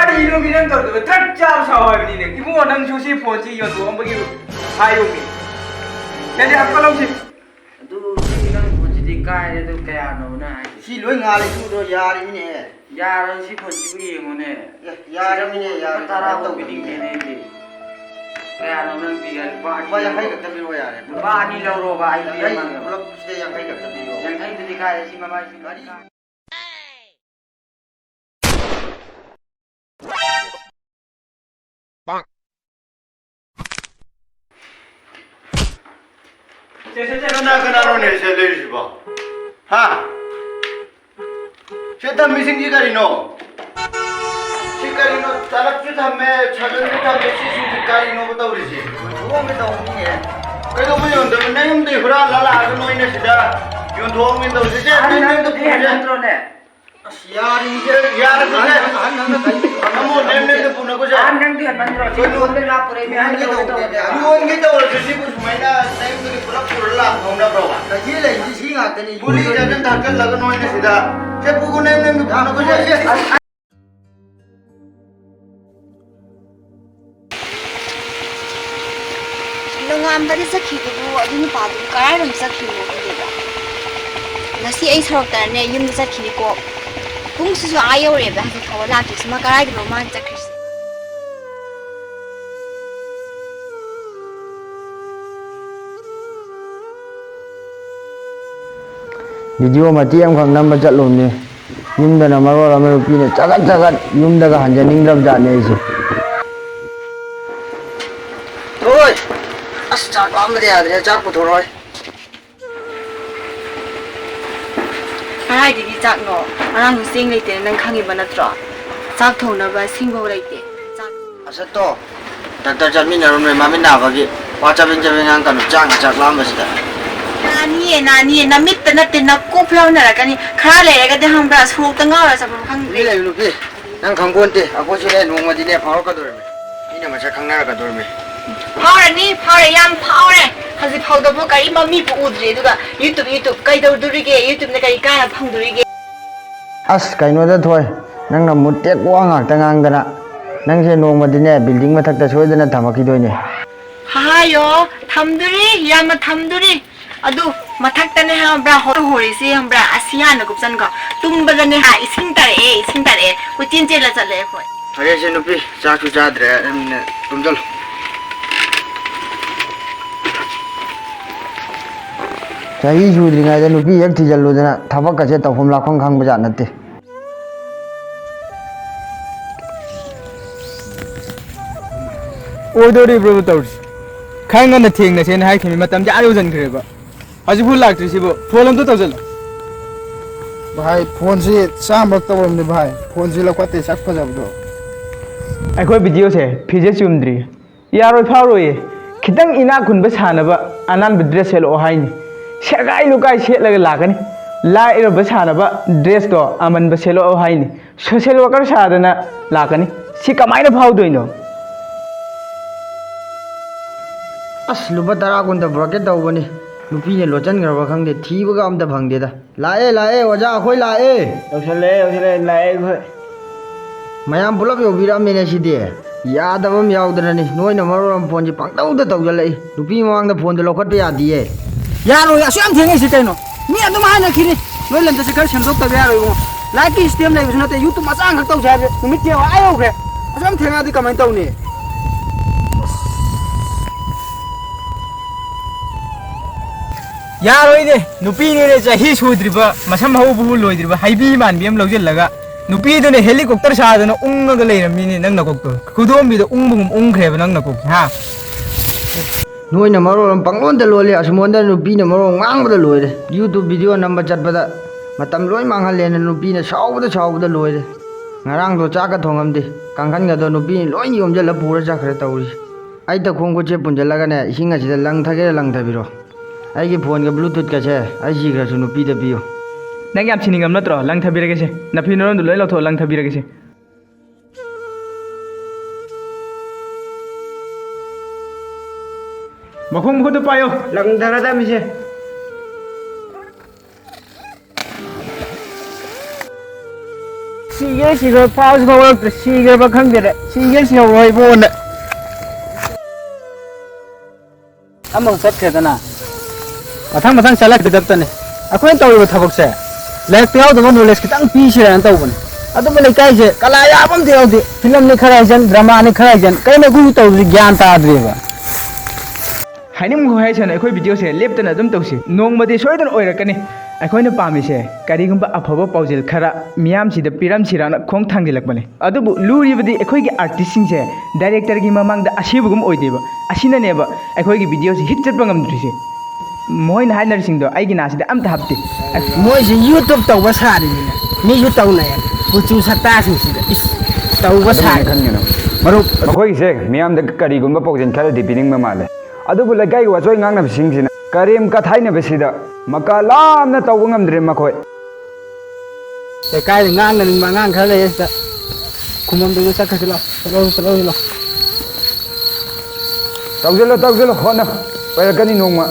ꯀꯔꯤꯅꯣ ꯃꯤ ꯅꯪ ꯇꯧꯗꯕ ꯇ꯭ꯔꯛ ꯆꯥꯕ ꯁꯥꯎ ꯍꯥꯏꯕꯅꯤꯅꯦ ꯏꯕꯨꯡꯉꯣ ꯅꯪꯁꯨ ꯁꯤ ꯐꯣꯟꯁꯤ ꯌꯣꯟꯊꯣꯛꯑꯝꯕꯒꯤ ꯍꯥꯏꯌꯨꯃꯤ ꯀꯩꯗꯤ ꯍꯥꯞꯄ ꯂꯧꯁꯤ ꯑꯗꯨ ꯅꯪ ꯐꯣꯟꯁꯤꯗꯤ ꯀꯥꯏꯔꯦ ꯑꯗꯨ ꯀꯌꯥꯅꯣ ꯅꯪ ꯍꯥꯏꯁꯤ ꯁꯤ ꯂꯣꯏ ꯉꯥꯜꯂꯤ ꯇꯨꯗ꯭ꯔꯣ ꯌꯥꯔꯤꯃꯤꯅꯦ ꯌꯥꯔꯣꯏ ꯁꯤ ꯐꯣꯟꯁꯤꯕꯨ ꯌꯦꯡꯉꯨꯅꯦ ꯌꯥꯔꯤꯃꯤꯅꯦ ꯂꯨꯄꯥ 10 ꯄꯤꯅꯤꯡꯗꯦꯅꯦ ꯑꯩꯗꯤ ꯀꯌꯥꯅꯣ ꯅꯪ ꯄꯤꯒꯦ ꯂꯨꯄꯥ 50 ꯈꯛꯇ ꯄꯤꯔꯣ ꯌꯥꯔꯦ ꯂꯨꯄꯥ 2 ꯂꯧꯔꯣꯕ ꯑꯩ ꯄꯤꯔꯝꯃꯒꯦ ꯄꯨꯂꯞ ꯁꯤꯗ 50 ꯈꯛꯇ ꯄꯤꯔꯣ 50ꯗꯨꯗꯤ ꯀꯥꯏꯔꯦ ꯁꯤ ꯃꯃꯥꯏꯁꯤ ꯒꯥꯔꯤ कनाने से ले हाँ शेतम मिसिंग जी करीनो शिकारीनो तलब से थमे छगन से थमे सी करीनो बताओ रिसी वो में तो नहीं है कई तो मुझे उन नहीं हम देखा लाला आगे नोई ने सीधा यूं धोंग में तो रिसी नहीं तो पूछे ने यार नमो नेम तो पुनः कुछ नंग दिहन मंत्रो सी लोन में ला पुरे में आने तो लोन की तो रिसी कुछ महीना टाइम तो पूरा पूरा होना पड़ेगा ये ले इसी आते नहीं पुली जजन धाकल लगन नोई ने सीधा से पुगु नेम तो पुनः कुछ ꯅꯣꯡꯉꯥꯟꯕꯗ ꯆꯠꯈꯤꯕꯗꯨ ꯑꯗꯨ ꯅꯨꯄꯥꯗꯨ ꯀꯔꯥꯏꯔꯣꯝ ꯆꯠꯈꯤꯕꯅꯣ ꯈꯪꯗꯦꯕ ꯉꯁꯤ ꯑꯩ ꯁꯣꯔꯣꯛꯇꯅꯦ ꯌꯨꯝꯗ ꯆꯠꯈꯤꯅꯤꯀꯣ ꯄꯨꯡꯁꯤꯁꯨ ꯌꯧꯔꯦꯕ ꯍꯧꯖꯤꯛ ꯐꯥꯎꯕ ꯂꯥꯛꯇ꯭ꯔꯤꯁꯤ ꯃꯥ ꯀꯔꯥꯏꯗꯅꯣ ꯃꯥꯅ ꯆꯠꯈ꯭ꯔꯤꯁꯤ ꯚꯤꯗꯤꯑꯣ ꯃꯇꯦꯛ ꯑꯃꯈꯛ ꯅꯝꯕ ꯆꯠꯂꯨꯕꯅꯤ ꯌꯨꯝꯗꯅ ꯃꯔꯣꯜ ꯑꯃ ꯅꯨꯄꯤꯅ ꯆꯒꯠ ꯆꯒꯠ ꯌꯨꯝꯗꯒ ꯍꯟꯖꯅꯤꯡꯗꯕ ꯖꯥꯠꯅꯤ ꯑꯩꯁꯦ ओए अस चाक आम दे यार चाक पुथोरोय ꯀꯔꯥꯏꯗꯒꯤ ꯆꯥꯛꯅꯣ ꯉꯔꯥꯡ ꯆꯦꯡ ꯂꯩꯇꯦꯅ ꯅꯪ ꯈꯪꯉꯤꯕ ꯅꯠꯇ꯭ꯔꯣ ꯆꯥꯛ ꯊꯣꯡꯅꯕ ꯁꯤꯡꯐꯥꯎ ꯂꯩꯇꯦ असतो डॉक्टर चलमिनरुन में मामी नाबगी वाचाबिन जबिन आं कनु चाक लांबसिदा नानिए नमित्त नत्ते नकोप लाउनरकनी खरा लेरगदे हंब्रा सोरokta ngawra sabam khangde ले लुपी नंग खंगोनते अकोसु ले नोंगमदिने फावरकदोरमे इने मसा खंगनारकदोरमे फाउरे याम फाउरे हजि फाउदबो करी मम्मी पु उद्रे दुगा यूट्यूब कइदौदुरिगे यूट्यूब ने करी काना फंगदुरिगे ꯑꯁ ꯀꯩꯅꯣꯗ ꯊꯣꯏ ꯅꯪꯅ ꯃꯨꯠꯇꯦꯛ ꯋꯥ ꯉꯥꯛꯇ ꯉꯥꯡꯗꯅ ꯅꯪꯁꯦ ꯅꯣꯡꯃꯗꯤꯅꯦ ꯕꯤꯜꯗꯤꯡ ꯃꯊꯛꯇ ꯁꯣꯏꯗꯅ ꯊꯝꯃꯛꯈꯤꯗꯣꯏꯅꯦ हायो थमदुरी याम थमदुरी अदु मथक्तने हाब्रा होरिसे हाब्रा आसियान गुपसन को तुम्बदने हा इसिंग तारे को चिनचेला चले खोय अरे से नुपी चाकु चाद्रे तुम चलो ꯆꯍꯤ ꯁꯨꯗ꯭ꯔꯤꯉꯩꯗ ꯅꯨꯄꯤ ꯍꯦꯛ ꯊꯤꯖꯤꯜꯂꯨꯗꯅ ꯊꯕꯛꯀꯁꯦ ꯇꯧꯐꯝ ꯂꯥꯛꯐꯝ ꯈꯪꯕ ꯖꯥꯠ ꯅꯠꯇꯦ ꯑꯣꯏꯗꯣꯔꯤꯕ꯭ꯔꯣ ꯇꯧꯔꯤꯁꯤ ꯈꯔ ꯉꯟꯅ ꯊꯦꯡꯅꯁꯦꯅ ꯍꯥꯏꯈꯤꯕꯅꯤ ꯃꯇꯝꯁꯦ ꯌꯧꯁꯤꯟꯈ꯭ꯔꯦꯕ ꯍꯧꯖꯤꯛꯐꯥꯎ ꯂꯥꯛꯇ꯭ꯔꯤꯁꯤꯕꯨ ꯐꯣꯟ ꯑꯝꯇ ꯇꯧꯁꯤꯜꯂꯣ भाई फोन से चामक तौरमने भाई फोन से लौकते सक फजबदो ꯑꯩꯈꯣꯏ ꯚꯤꯗꯤꯑꯣꯁꯦ ꯐꯤꯖꯦ ꯆꯨꯝꯗ꯭ꯔꯤ ꯌꯥꯔꯣꯏ ꯐꯥꯎꯔꯣꯏꯌꯦ ꯈꯤꯇꯪ ꯏꯅꯥꯛ ꯈꯨꯟꯕ ꯁꯥꯟꯅꯕ ꯑꯅꯥꯟꯕ ꯗ꯭ꯔꯦꯁ ꯁꯦꯠꯂꯛꯑꯣ ꯍꯥꯏꯅꯤ ꯁꯦꯒꯥꯏ ꯂꯨꯀꯥꯏ ꯁꯦꯠꯂꯒ ꯂꯥꯛꯀꯅꯤ ꯂꯥꯏꯔꯕ ꯁꯥꯟꯅꯕ ꯗ꯭ꯔꯦꯁꯇꯣ ꯑꯃꯟꯕ ꯁꯦꯠꯂꯛꯑꯣ ꯍꯥꯏꯅꯤ ꯁꯣꯁꯤꯌꯦꯜ ꯋꯥꯔꯀꯔ ꯁꯥꯗꯅ ꯂꯥꯛꯀꯅꯤ ꯁꯤ ꯀꯃꯥꯏꯅ ꯐꯥꯎꯗꯣꯏꯅꯣ ꯑꯁ ꯂꯨꯄꯥ 10 ꯀꯨꯟꯇ ꯄꯨꯔꯛꯀꯦ ꯇꯧꯕꯅꯤ ꯅꯨꯄꯤꯅ ꯂꯣꯠꯆꯟꯈ꯭ꯔꯕ ꯈꯪꯗꯦ ꯊꯤꯕꯒ ꯑꯝꯇ ꯐꯪꯗꯦꯗ ꯂꯥꯛꯑꯦ ꯑꯣꯖꯥ ꯑꯩꯈꯣꯏ ꯂꯥꯛꯑꯦ ꯌꯧꯁꯜꯂꯛꯑꯦ ꯂꯥꯛꯑꯦ ꯑꯩꯈꯣꯏ ꯃꯌꯥꯝ ꯄꯨꯂꯞ ꯌꯧꯕꯤꯔꯛꯑꯃꯤꯅꯦ ꯁꯤꯗꯤ ꯌꯥꯗꯕ ꯑꯃ ꯌꯥꯎꯗꯅꯅꯤ ꯅꯣꯏꯅ ꯃꯔꯣꯜ ꯑꯃ ꯐꯣꯟꯁꯤ ꯄꯪꯇꯧꯗ ꯇꯧꯁꯤꯜꯂꯛꯏ ꯅꯨꯄꯤ ꯃꯃꯥꯡꯗ ꯐꯣꯟꯗꯣ ꯂꯧꯈꯠꯄ ꯌꯥꯗꯤꯌꯦ यारो असु याम थेंगैसि कैनो मी अदुम हाना खिनि नोय लंदसे खर सेमदोक तब यारो लाइक की सिस्टम लेबस नते यूट्यूब मचा ngak तौ जाबे नुमित के आयो ग्रे असम थेंगा दि कमेंट तौनी ꯌꯥꯔꯣꯏꯅꯦ ꯅꯨꯄꯤꯅꯦꯅꯦ ꯆꯍꯤ ꯁꯨꯗ꯭ꯔꯤꯕ ꯃꯁꯝ ꯍꯧꯕꯕꯨ ꯂꯣꯏꯗ꯭ꯔꯤꯕ ꯍꯩꯕꯤ ꯃꯥꯟꯕꯤ ꯑꯃ ꯂꯧꯁꯤꯜꯂꯒ ꯅꯨꯄꯤꯗꯨꯅ ꯍꯦꯂꯤꯀꯣꯞꯇꯔ ꯁꯥꯗꯅ ꯎꯪꯉꯒ ꯂꯩꯔꯝꯃꯤꯅꯦ ꯅꯪ ꯅꯀꯣꯛꯇꯣ ꯈꯨꯗꯣꯝꯕꯤꯗ ꯎꯪꯕꯒꯨꯝ ꯎꯪꯈ꯭ꯔꯦꯕ ꯅꯪ ꯅꯀꯣꯛꯁꯦ ꯍꯥ ꯅꯣꯏꯅ ꯃꯔꯣꯜ ꯑꯃ ꯄꯪꯂꯣꯟꯗ ꯂꯣꯜꯂꯦ ꯑꯁꯨꯝꯕꯣꯟꯗ ꯅꯨꯄꯤꯅ ꯃꯔꯣꯜ ꯉꯥꯡꯕꯗ ꯂꯣꯏꯔꯦ ꯌꯨꯇ꯭ꯌꯨꯕ ꯚꯤꯗꯤꯑꯣ ꯅꯝꯕ ꯆꯠꯄꯗ ꯃꯇꯝ ꯂꯣꯏ ꯃꯥꯡꯍꯜꯂꯦꯅ ꯅꯨꯄꯤꯅ ꯁꯥꯎꯕꯗ ꯂꯣꯏꯔꯦ ꯉꯔꯥꯡꯗꯣ ꯆꯥꯛꯀ ꯊꯣꯡꯉꯝꯗꯦ ꯀꯥꯡꯈꯟꯒꯗꯣ ꯅꯨꯄꯤꯅ ꯂꯣꯏ ꯌꯣꯝꯖꯜꯂ ꯄꯨꯔ ꯆꯠꯈ꯭ꯔꯦ ꯇꯧꯔꯤꯁꯦ ꯑꯩ ꯈꯣꯡ ꯈꯨꯠꯁꯦ ꯄꯨꯟꯁꯤꯜꯂꯒꯅꯦ ꯏꯁꯤꯡ ꯑꯁꯤꯗ ꯂꯪꯊꯒꯦꯔ ꯂꯪꯊꯕꯤꯔꯣ ꯑꯩꯒꯤ ꯐꯣꯟꯒ ꯕ꯭ꯂꯨꯇꯨꯠꯀꯁꯦ ꯑꯩ ꯁꯤꯈ꯭ꯔꯁꯨ ꯅꯨꯄꯤꯗ ꯄꯤꯌꯨ ꯅꯪ ꯌꯥꯝ ꯁꯤꯅꯤꯡꯉꯝ ꯅꯠꯇ꯭ꯔꯣ ꯂꯪꯊꯕꯤꯔꯒꯦꯁꯦ ꯅꯐꯤ ꯅꯔꯣꯟꯗꯣ ꯂꯣꯏ ꯂꯧꯊꯣꯛꯑ ꯂꯪꯊꯕꯤꯔꯒꯦꯁꯦ ꯃꯈꯣꯡ ꯃꯈꯨꯠꯇꯣ ꯄꯥꯏꯌꯣ ꯂꯪꯊꯔꯗꯕꯅꯤꯁꯦ Sige pause ko sige ba khangde sige roi bon amang sat khe dana mathang salak de dapta ne akhoi tawi ba thabak se lek piao da knowledge kitang pi se an taw ban adu ba lekai je kala ya bam de odi film ne khara jan drama ne khara jan kai na gu taw gyan ta adre ba हाइनिम को हाइसन अखोई video से लेप्तन अदुम तौसी नोंगमदि सोयदन ओइरकनी अखोइना पामिसे करिगुंबा अफबा पाउजेल खरा मियाम सिदा पिराम सिराना खोंग थांगिलकबने अदुबु लुरिबदि अखोइगी artist सिंगसे director गी ममांगदा असिबुगुम ओइदेबा असिनानेबा अखोइगी video से hit चटबा ngamद्रिसे Moin हाइनरसिंगदो आइगी नासिदा अमता हप्ते moi je youtube taw ba sari ni mi yu taw na ya puchu sata sin sida is taw ba sari maru mꯈꯣꯏꯒꯤꯁꯦ ꯃꯤꯌꯥꯝꯗ ꯀꯔꯤꯒꯨꯝꯕ ꯄꯥꯎꯖꯦꯜ ꯈꯔꯗꯤ ꯄꯤꯅꯤꯡꯕ ꯃꯥꯜꯂꯦ ꯑꯗꯨꯕꯨ ꯂꯩꯀꯥꯏꯒꯤ ꯋꯥꯆꯣꯏ ꯉꯥꯡꯅꯕꯁꯤꯡꯁꯤꯅ ꯀꯔꯤꯝ ꯀꯊꯥꯏꯅꯕꯁꯤꯗ ꯃꯀꯥ ꯂꯥꯝꯅ ꯇꯧꯕ ꯉꯝꯗ꯭ꯔꯦ ꯃꯈꯣꯏ kai ngang na ngang khara le sta kumam de sa kha chalo ꯇꯧꯁꯤꯜꯂꯣ ꯍꯣꯠꯅ ꯑꯣꯏꯔꯛꯀꯅꯤ ꯅꯣꯡꯃ